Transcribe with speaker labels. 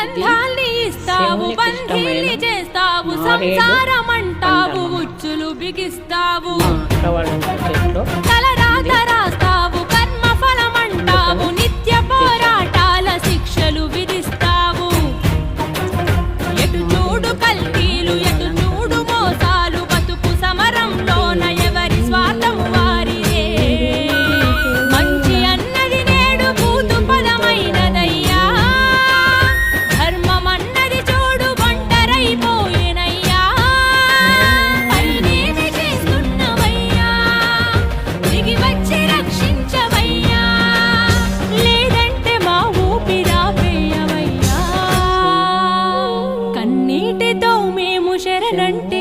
Speaker 1: బంధాల్ని ఇస్తావు, బంధీల్ని చేస్తావు, సంసారమంటావు, ఉచ్చులు బిగిస్తావు, తలరాత రాస్తావు, కర్మ ఫలమంటావు, నిత్య పోరాటాల శిక్షలు విధిస్తావు. ఎటు చూడు కల్తీలు, ఎటు చూడు మోసాలు, బతుకు సమరంలోన ఎవరి స్వార్థం వారిదే. మంచి అన్నది నేడు భూతు పదమైనదయ్యా, ధర్మం అన్నది చూడు ఒంటరైపోయేనయ్యా. పైనేమి చేస్తున్నవయ్యా, దిగి వచ్చి రక్షించవయ్యా, లేదంటే మా ఊపిరాపేయవయ్యా. కన్నీటితో మేము శరణంటే